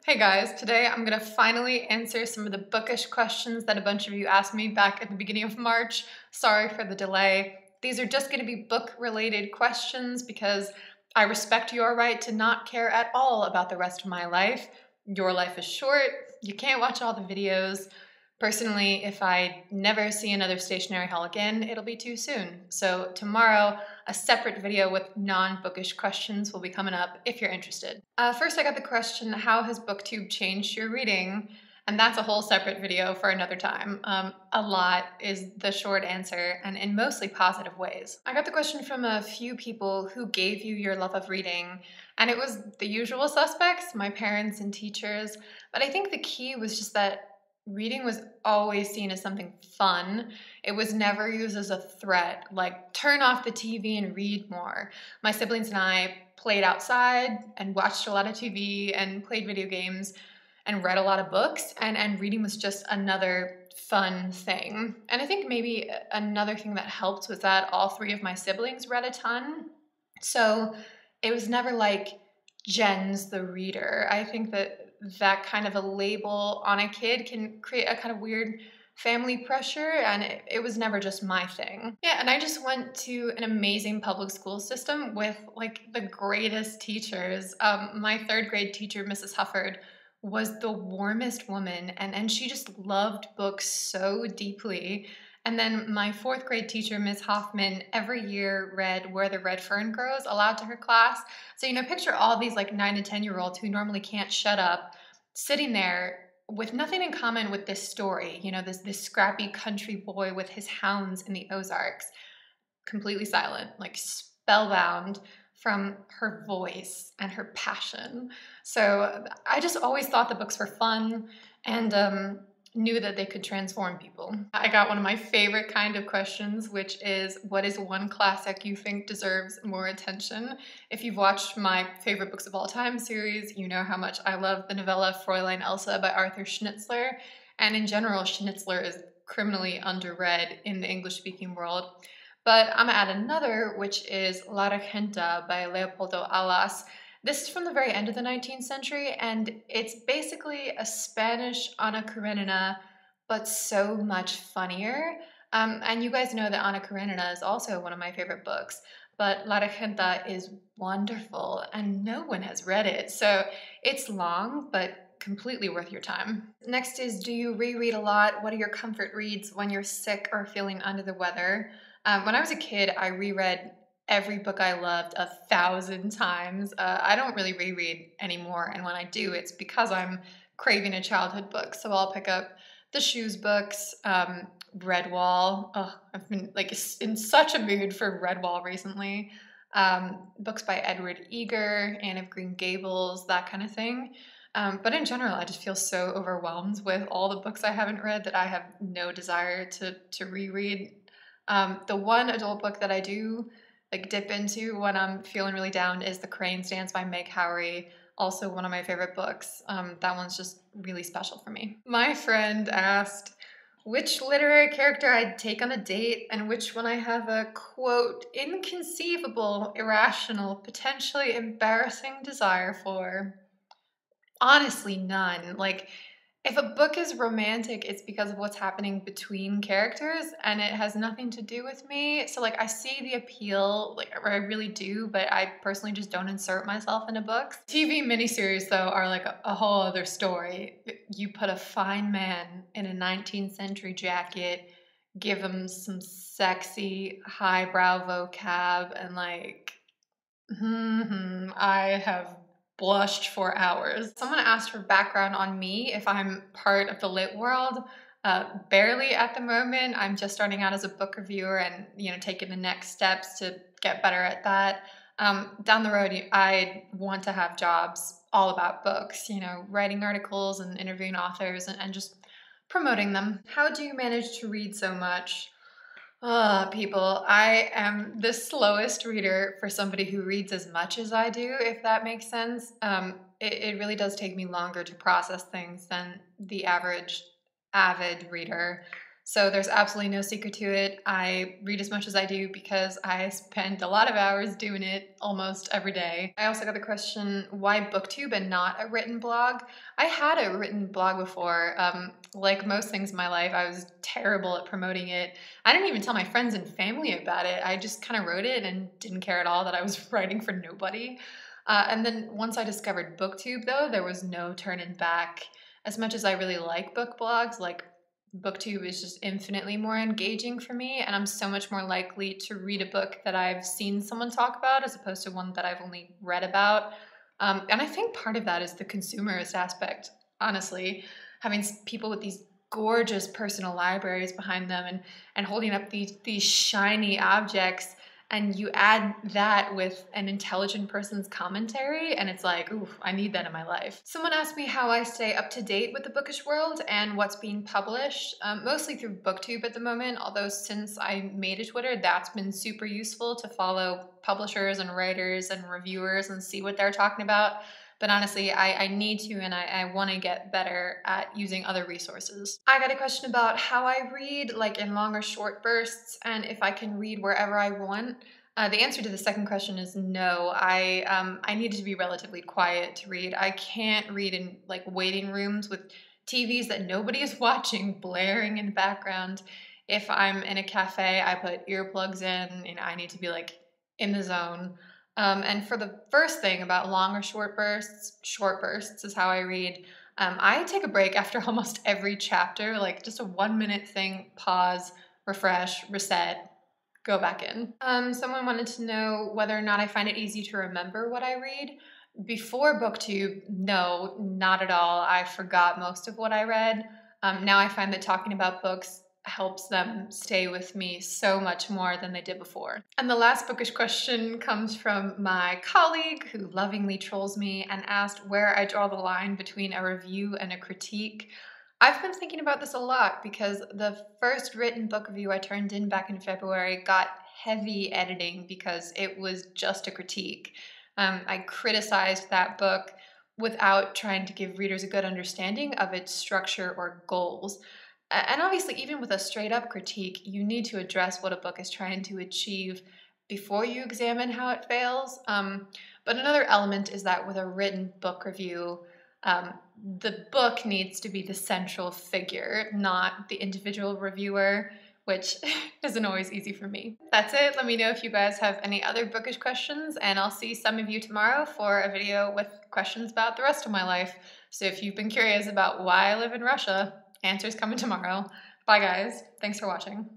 Hey guys, today I'm going to finally answer some of the bookish questions that a bunch of you asked me back at the beginning of March. Sorry for the delay. These are just going to be book-related questions because I respect your right to not care at all about the rest of my life. Your life is short, you can't watch all the videos. Personally, if I never see another stationery haul again, it'll be too soon. So tomorrow, a separate video with non-bookish questions will be coming up if you're interested. First, I got the question, how has BookTube changed your reading? And that's a whole separate video for another time. A lot is the short answer, and in mostly positive ways. I got the question from a few people who gave you your love of reading, and it was the usual suspects, my parents and teachers, but I think the key was just that reading was always seen as something fun. It was never used as a threat, like turn off the TV and read more. My siblings and I played outside and watched a lot of TV and played video games and read a lot of books, and reading was just another fun thing. And I think maybe another thing that helped was that all three of my siblings read a ton. So it was never like Jen's the reader. I think that kind of a label on a kid can create a kind of weird family pressure, and it was never just my thing. Yeah, and I just went to an amazing public school system with like the greatest teachers. My third grade teacher, Mrs. Hufford, was the warmest woman, and she just loved books so deeply. And then my fourth grade teacher, Ms. Hoffman, every year read Where the Red Fern Grows aloud to her class. So, picture all these like 9 to 10-year-olds who normally can't shut up, sitting there with nothing in common with this story, this scrappy country boy with his hounds in the Ozarks, completely silent, like spellbound from her voice and her passion. So I just always thought the books were fun and knew that they could transform people. I got one of my favorite kind of questions, which is, what is one classic you think deserves more attention? If you've watched my favorite books of all time series, you know how much I love the novella Fräulein Elsa by Arthur Schnitzler. And in general, Schnitzler is criminally underread in the English-speaking world. But I'm gonna add another, which is La Regenta by Leopoldo. This is from the very end of the 19th century, and it's basically a Spanish Anna Karenina, but so much funnier. And you guys know that Anna Karenina is also one of my favorite books, but La Regenta is wonderful, and no one has read it. So it's long, but completely worth your time. Next is, do you reread a lot? What are your comfort reads when you're sick or feeling under the weather? When I was a kid, I reread every book I loved 1,000 times. I don't really reread anymore, and when I do, it's because I'm craving a childhood book. So I'll pick up the Shoes books, Redwall. Oh, I've been like in such a mood for Redwall recently. Books by Edward Eager, Anne of Green Gables, that kind of thing. But in general, I just feel so overwhelmed with all the books I haven't read that I have no desire to reread. The one adult book that I do like dip into when I'm feeling really down is The Crane's Dance by Meg Howrey, also one of my favorite books. That one's just really special for me. My friend asked which literary character I'd take on a date and which one I have a, quote, inconceivable, irrational, potentially embarrassing desire for. Honestly, none. Like, if a book is romantic, it's because of what's happening between characters, and it has nothing to do with me. So, like, I see the appeal, like, I really do, but I personally just don't insert myself into books. TV miniseries, though, are like a whole other story. You put a fine man in a 19th century jacket, give him some sexy, highbrow vocab, and like, I have blushed for hours. Someone asked for background on me if I'm part of the lit world. Barely at the moment. I'm just starting out as a book reviewer and taking the next steps to get better at that. Down the road, I want to have jobs all about books, writing articles and interviewing authors and just promoting them. How do you manage to read so much? People, I am the slowest reader for somebody who reads as much as I do, if that makes sense. It really does take me longer to process things than the average avid reader. So there's absolutely no secret to it. I read as much as I do because I spend a lot of hours doing it almost every day. I also got the question, why booktube and not a written blog? I had a written blog before. Like most things in my life, I was terrible at promoting it. I didn't even tell my friends and family about it. I just kind of wrote it and didn't care at all that I was writing for nobody. And then once I discovered booktube, though, there was no turning back. As much as I really like book blogs, like booktube is just infinitely more engaging for me, and I'm so much more likely to read a book that I've seen someone talk about as opposed to one that I've only read about. And I think part of that is the consumerist aspect, honestly, having people with these gorgeous personal libraries behind them and holding up these shiny objects, and you add that with an intelligent person's commentary, and it's like, ooh, I need that in my life. Someone asked me how I stay up to date with the bookish world and what's being published, mostly through booktube at the moment, although since I made a Twitter, that's been super useful to follow publishers and writers and reviewers and see what they're talking about. But honestly, I need to, and I want to get better at using other resources. I got a question about how I read, like in long or short bursts, and if I can read wherever I want. The answer to the second question is no. I need to be relatively quiet to read. I can't read in like waiting rooms with TVs that nobody is watching blaring in the background. If I'm in a cafe, I put earplugs in, and I need to be like in the zone. And for the first thing about long or short bursts is how I read. I take a break after almost every chapter, like just a 1 minute thing, pause, refresh, reset, go back in. Someone wanted to know whether or not I find it easy to remember what I read. Before BookTube, no, not at all. I forgot most of what I read. Now I find that talking about books helps them stay with me so much more than they did before. And the last bookish question comes from my colleague who lovingly trolls me and asked where I draw the line between a review and a critique. I've been thinking about this a lot because the first written book review I turned in back in February got heavy editing because it was just a critique. I criticized that book without trying to give readers a good understanding of its structure or goals. And obviously, even with a straight up critique, you need to address what a book is trying to achieve before you examine how it fails. But another element is that with a written book review, the book needs to be the central figure, not the individual reviewer, which isn't always easy for me. That's it. Let me know if you guys have any other bookish questions, and I'll see some of you tomorrow for a video with questions about the rest of my life. So if you've been curious about why I live in Russia, answers coming tomorrow. Bye guys. Thanks for watching.